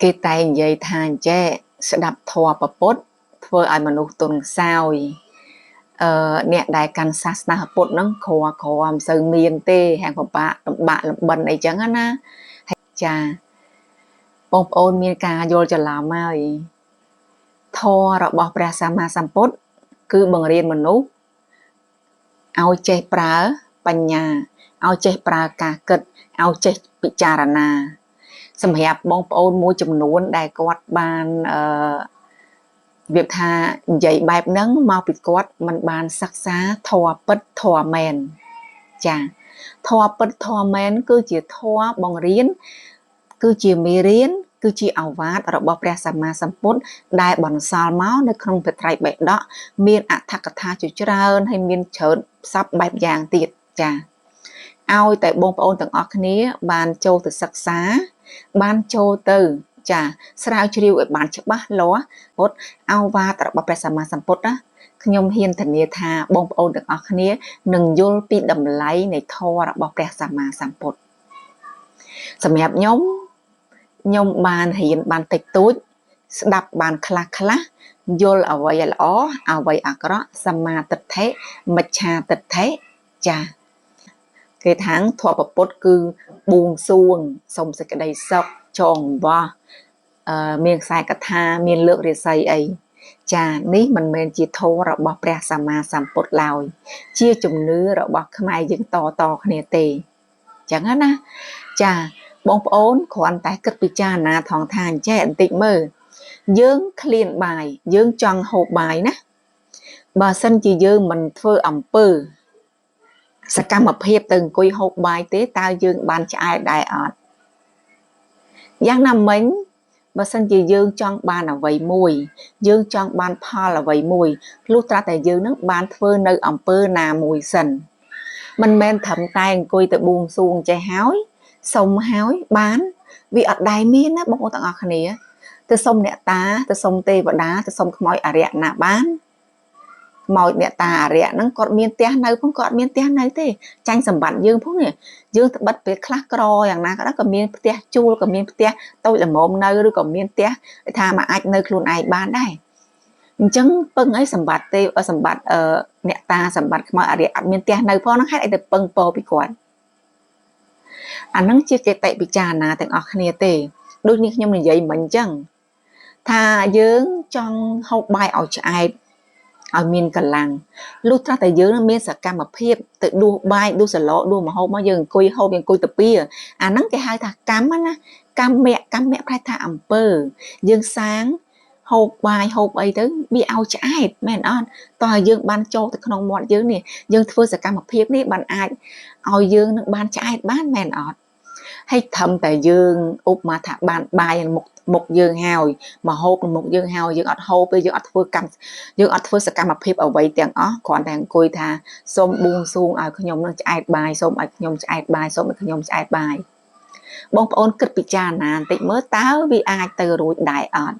គេតែនិយាយថាចេះស្ដាប់ធម៌ប្រពុតធ្វើឲ្យមនុស្សទន់ខ្សោយអ្នកដែលកាន់សាសនាពុទ្ធហ្នឹងគ្រាន់មិនសូវមានទេហាងពិបាកលំបាកលំបិនអីចឹងណាចាបងប្អូនមានការយល់ច្រឡំហើយធម៌របស់ព្រះសម្មាសម្ពុទ្ធគឺបង្រៀនមនុស្សឲ្យចេះប្រើបញ្ញាឲ្យចេះប្រើការគិតឲ្យចេះពិចារណាសម្រាប់បងប្អូនមួយចំនួនដែលគាត់បានវាថានិយាយបែបហ្នឹងមកពីគាត់មិនបានសិក្សាធម៌ពិតធម៌មែនចាធម៌ពិតធម៌មែនគឺជាធម៌បង្រៀនគឺជាមេរៀនគឺជាឱវាទរបស់ព្រះសម្មាសម្ពុទ្ធដែលបន្សល់មកនៅក្នុងព្រះត្រៃបិដកមានអត្ថកថាជាច្រើនហើយមានច្រើនសពបែបយ៉ាងទៀតចាឲ្យតែបងប្អូនទាំងអស់គ្នាបានចូលទៅសិក្សាបានចូលទៅចាស្រាវជ្រាវឲ្យបានច្បាស់លាស់ពុទ្ធឱវាទរបស់ព្រះសម្មាសម្ពុទ្ធណាខ្ញុំហ៊ានធានាថាបងប្អូនទាំងអស់គ្នានឹងយល់ពីតម្លៃនៃធម៌របស់ព្រះសម្មាសម្ពុទ្ធសម្រាប់ខ្ញុំបានរៀនបានតិចតួចស្ដាប់បានខ្លះយល់អ្វីឲ្យល្អអ្វីអាក្រក់សម្មាទិដ្ឋិមិច្ឆាទិដ្ឋិចាគេថាធម៌ប្រពុតគឺបួងសួងសុំសេចក្តីសុខចងវ៉ាមានខ្សែកថាមានលើករាសីអីចានេះមិនមែនជាធម៌របស់ព្រះសម្មាសម្ពុទ្ធឡើយជាជំនឿរបស់ខ្មែរយើងតគ្នាទេចឹងណាចាបងប្អូនគ្រាន់តែគិតពិចារណាថងថាអញ្ចេះបន្តិចមើលយើងឃ្លានបាយយើងចង់ហូបបាយណាបើសិនជាយើងមិនធ្វើអំពើសកម្មភាពទៅអង្គុយហូបបាយទេតើយើងបានឆ្អែតដែរអត់យ៉ាងណាមិញបើសិនជាយើងចង់បានអ្វីមួយយើងចង់បានផលអ្វីមួយលុះត្រាតែយើងនឹងបានធ្វើនៅអំពើណាមួយសិនមិនមែនត្រឹមតែអង្គុយទៅបួងសួងចេះហើយសុំហើយបានវាអត់ដែរមានណាបងប្អូនទាំងអស់គ្នាទៅសុំអ្នកតាទៅសុំទេវតាទៅសុំខ្មោចអារក្សណាបានខ្មោចអ្នកតាអារក្សហ្នឹងគាត់មានផ្ទះនៅផងគាត់មានផ្ទះនៅទេចាញ់សម្បត្តិយើងផងនេះយើងទៅបិទពេលខ្លះក្រយ៉ាងណាក៏ដោយក៏មានផ្ទះជួលក៏មានផ្ទះតូចល្មមនៅឬក៏មានផ្ទះថាមកអាចនៅខ្លួនឯងបានដែរអញ្ចឹងពឹងអីសម្បត្តិទេសម្បត្តិអ្នកតាសម្បត្តិខ្មោចអារក្សអត់មានផ្ទះនៅផងហ្នឹងហេតុអីទៅពឹងពោពីគាត់អាហ្នឹងជាគតិពិចារណាទាំងអស់គ្នាទេដូចនេះខ្ញុំនិយាយមិញអញ្ចឹងថាយើងចង់ហូបបាយឲ្យឆ្អែតឲ្យមានកម្លាំងលុះត្រាតែយើងមានសកម្មភាពទៅដួសបាយដួសសឡដួសម្ហូបមកយើងអង្គុយហូបយើងអង្គុយទៅពីអាហ្នឹងគេហៅថាកម្មណាកម្មប្រែថាអំពើយើងសាងហូបបាយហូបអីទៅវាឲ្យឆ្អែតមែនអត់តោះយើងបានចូលទៅក្នុងមាត់យើងនេះយើងធ្វើសកម្មភាពនេះបានអាចឲ្យយើងនឹងបានឆ្អែតបានមែនអត់ហើយត្រឹមតែយើងឧបមាថាបានបាយមុខយើងហើយមកហូបមុខយើងហើយយើងអត់ហូបទេយើងអត់ធ្វើសកម្មភាពអ្វីទាំងអស់គ្រាន់តែអង្គុយថាសូមបួងសួងឲ្យខ្ញុំនឹងឆ្អែតបាយសូមឲ្យខ្ញុំឆ្អែតបាយសូមឲ្យខ្ញុំឆ្អែតបាយបងប្អូនគិតពិចារណាបន្តិចមើលតើវាអាចទៅរួចដែរអត់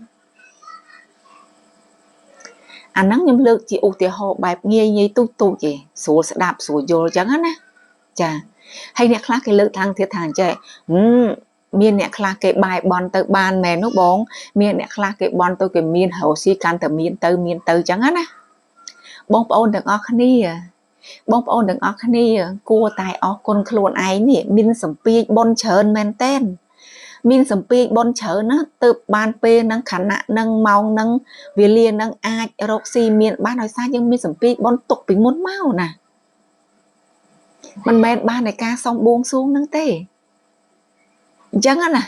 អាហ្នឹងខ្ញុំលើកជាឧទាហរណ៍បែបងាយទូចទេស្រួលស្ដាប់ស្រួលយល់អញ្ចឹងណាចាហើយអ្នកខ្លះគេលើកឡើងទៀតថាអញ្ចឹងមានអ្នកខ្លះគេបាយបន់ទៅបានមែននោះបងមានអ្នកខ្លះគេបន់ទៅគេមានរស់ស៊ីកាន់តែមានទៅអញ្ចឹងណាបងប្អូនទាំងអស់គ្នាគួរតែអរគុណខ្លួនឯងនេះមានសម្ពាធបន់ច្រើនមែនតើមានសម្ពាធបន់ច្រើនណាទើបបានពេលនឹងខណៈនឹងម៉ោងនឹងវេលានឹងអាចរកស៊ីមានបានដោយសារយើងមានសម្ពាធបន់ទុកពីមុនមកណាមិនមែនបានតែការសុំបួងសួងនឹងទេអញ្ចឹងណា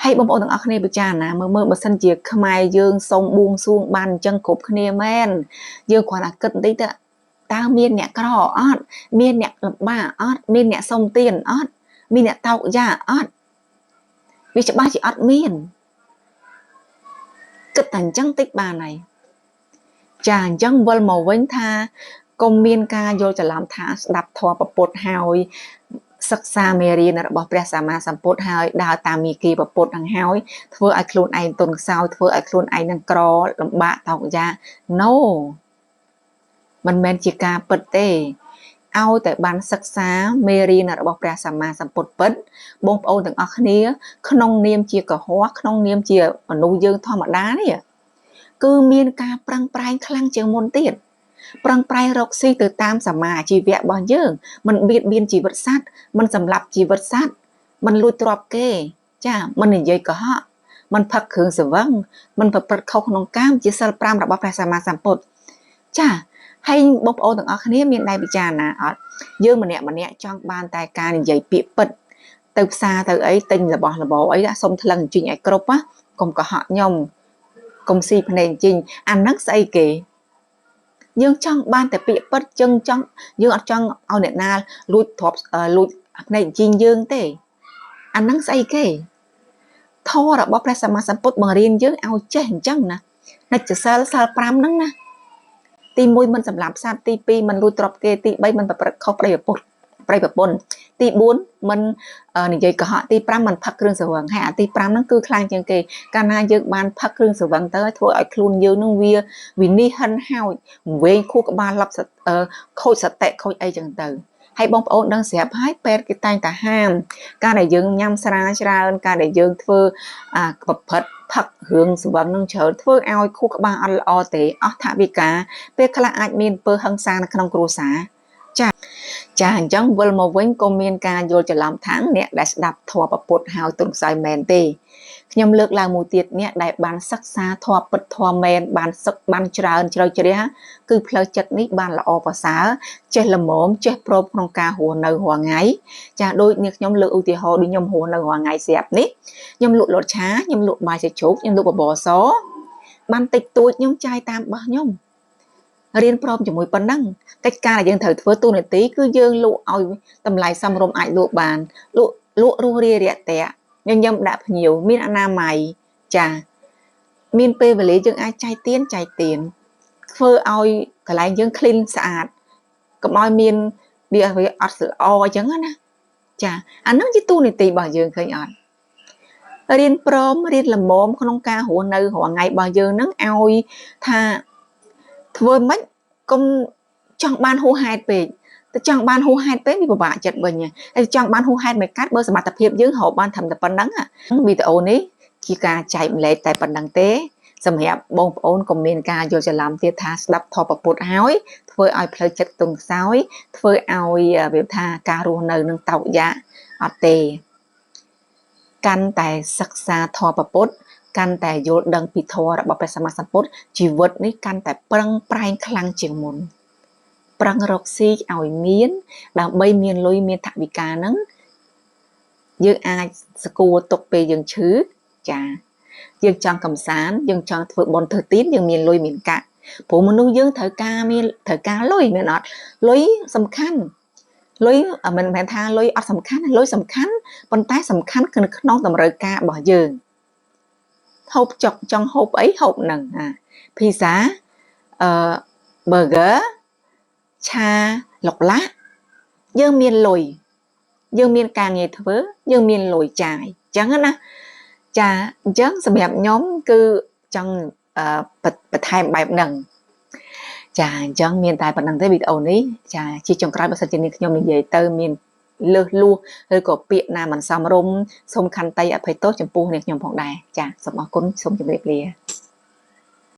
ហើយបងប្អូនទាំងអស់គ្នាពិចារណាមើលបើសិនជាខ្មែរយើងសុំបួងសួងបានអញ្ចឹងគ្រប់គ្នាមែនយើងគ្រាន់តែគិតបន្តិចទៅតើមានអ្នកក្រអត់មានអ្នកលំបាកអត់មានអ្នកសុំទានអត់មានអ្នកតោកយ៉ាអត់វាច្បាស់ជាអត់មានគិតតែអញ្ចឹងតិចបានហើយចាអញ្ចឹងវិលមកវិញថាកុំមានការយល់ច្រឡំថាស្ដាប់ធម៌ប្រពុតហើយសិក្សាមេរៀនរបស់ព្រះសម្មាសម្ពុទ្ធហើយដើរតាមមាគ៌ាប្រពុតហ្នឹងហើយធ្វើឲ្យខ្លួនឯងទន់ខ្សោយធ្វើឲ្យខ្លួនឯងនឹងក្រលំបាកតោកយ៉ា No មិនមែនជាការពិតទេ ao tại ban sắc xá mê ri là bọc ra sàm ma sàm bột bật bông ôn từng óc nia không niêm chia cả hóa không niêm chia ở nuôi dương thọ mà đá này cứ miên ca prang prai khăng chừng môn tiền prang prai rọc si từ tam sàm ma chỉ vẽ bao dương mình biết biên chỉ vật sát mình sầm lập chỉ vật sát mình lui trọp kê cha mình hình dây có họ mình phật hưởng sự vâng mình phật phật không nông cam chỉ sơ pram đã bọc ra sàm ma sàm bột cha hay bốc ô từng óc nia miên đây bị cha nè dương mà nè trong ban tay ca này dây bị bật từ xa từ ấy tinh là bỏ ấy đã xong lần chuyện ấy crop á cùng có họ nhông cùng si phần nền trình ăn nấc say kì nhưng trong ban tại bị bất chân trong dương ở trong ao nền na lụt thọp lụt nền trình dương tê ăn nấc say kì thô là bóp ra sama samput bằng riêng dương ao chết chân nè nó chỉ sa pram nấc nè ti môi mình sầm làm sao ti pi mình lụt trọp kê ti bay mình phải không đây bột phải bột ti 4 mìnhនិយាយក៏ហត់ទី 5 มันផឹកគ្រឿងស្រវឹងហើយអាទី 5 ហ្នឹងគឺខ្លាំងជាងគេកាលណាយើងបានផឹកគ្រឿងស្រវឹងទៅធ្វើឲ្យខ្លួនយើងនឹងវានេះហិនហោចវែងខួរក្បាលឡប់ខូចសតិខូចអីចឹងទៅហើយបងប្អូនដឹងស្រាប់ហើយពេទ្យគេតែងតែហាមការដែលយើងញ៉ាំស្រាច្រើនការដែលយើងធ្វើប្រព្រឹត្តផឹកគ្រឿងស្រវឹងនឹងច្រើនធ្វើឲ្យខួរក្បាលអត់ល្អទេអស់ថវិកាពេលខ្លះអាចមានពើហិង្សានៅក្នុងគ្រួសារចាអញ្ចឹងវិលមកវិញក៏មានការយល់ច្រឡំថាអ្នកដែលស្ដាប់ធម៌ប្រពុតហើយទ្រង់ស័យមែនទេខ្ញុំលើកឡើងមួយទៀតអ្នកដែលបានសិក្សាធម៌ពិតធម៌មែនបានសឹកបានច្រើនជ្រៅជ្រះគឺផ្លូវចិត្តនេះបានល្អប្រសើរចេះល្មមចេះព្រមក្នុងការរស់នៅរាល់ថ្ងៃចាដូចនេះខ្ញុំលើកឧទាហរណ៍ដូចខ្ញុំរស់នៅរាល់ថ្ងៃស្រាប់នេះខ្ញុំលក់លតឆាខ្ញុំលក់បាយសាច់ជ្រូកខ្ញុំលក់បបរសបានតិចតួចខ្ញុំចាយតាមរបស់ខ្ញុំរៀនព្រមជាមួយប៉ុណ្ណឹងកិច្ចការដែលយើងត្រូវធ្វើទូនាទីគឺយើងលក់ឲ្យតម្លៃសមរម្យអាចលក់បានលក់រស់រាយរាក់ទាក់ញញឹមដាក់ភ្ញៀវមានអនាម័យចាមានពេលវេលាយើងអាចចែកទានធ្វើឲ្យកន្លែងយើង clean ស្អាតកុំឲ្យមានវាអត់ល្អអញ្ចឹងណាចាអាហ្នឹងជាទូនាទីរបស់យើងឃើញអត់រៀនព្រមរៀនល្មមក្នុងការរស់នៅរាល់ថ្ងៃរបស់យើងហ្នឹងឲ្យថាធ្វើម៉េចកុំចង់បានហួសហេតុពេកតែចង់បានហួសហេតុពេកវាពិបាកចិត្តវិញហើយចង់បានហួសហេតុមិនកាត់បើសមត្ថភាពយើងរកបានត្រឹមតែប៉ុណ្ណឹងវីដេអូនេះជាការចែកម្លែកតែប៉ុណ្ណឹងទេសម្រាប់បងប្អូនកុំមានការយល់ច្រឡំទៀតថាស្ដាប់ធម៌ប្រពុតហើយធ្វើឲ្យផ្លូវចិត្តទន់ខ្សោយធ្វើឲ្យវាថាការរស់នៅនឹងតោកយ៉ាអត់ទេកាន់តែសិក្សាធម៌ប្រពុតកាន់តែយល់ដឹងពីធម៌របស់ព្រះសម្មាសម្ពុទ្ធជីវិតនេះកាន់តែប្រឹងប្រែងខ្លាំងជាងមុនប្រឹងរកស៊ីឲ្យមានដើម្បីមានលុយមានថវិកាហ្នឹងយើងអាចស្គាល់ទុកពេលយើងឈឺចាយើងចង់កំសាន្តយើងចង់ធ្វើបុណ្យធ្វើទានយើងមានលុយមានកាក់ព្រោះមនុស្សយើងត្រូវការលុយមែនអត់លុយសំខាន់លុយមិនមែនថាលុយអត់សំខាន់លុយសំខាន់ប៉ុន្តែសំខាន់គឺនៅក្នុងតម្រូវការរបស់យើងហូបចង់ហូបអីហូបហ្នឹងភីហ្សាburger ឆាឡុកឡាយើងមានលុយយើងមានការងារធ្វើយើងមានលុយចាយអញ្ចឹងណាចាអញ្ចឹងសម្រាប់ខ្ញុំគឺចង់បន្ថែមបែបហ្នឹងចាអញ្ចឹងមានតែប៉ុណ្្នឹងទេវីដេអូនេះចាជាចុងក្រោយបើសិនជាខ្ញុំនិយាយទៅមានលើសលួសឬក៏ពាក្យណាមិនសមរម្យសូមខន្តីអភ័យទោសចំពោះអ្នកខ្ញុំផងដែរចាសូមអរគុណសូមជម្រាបលា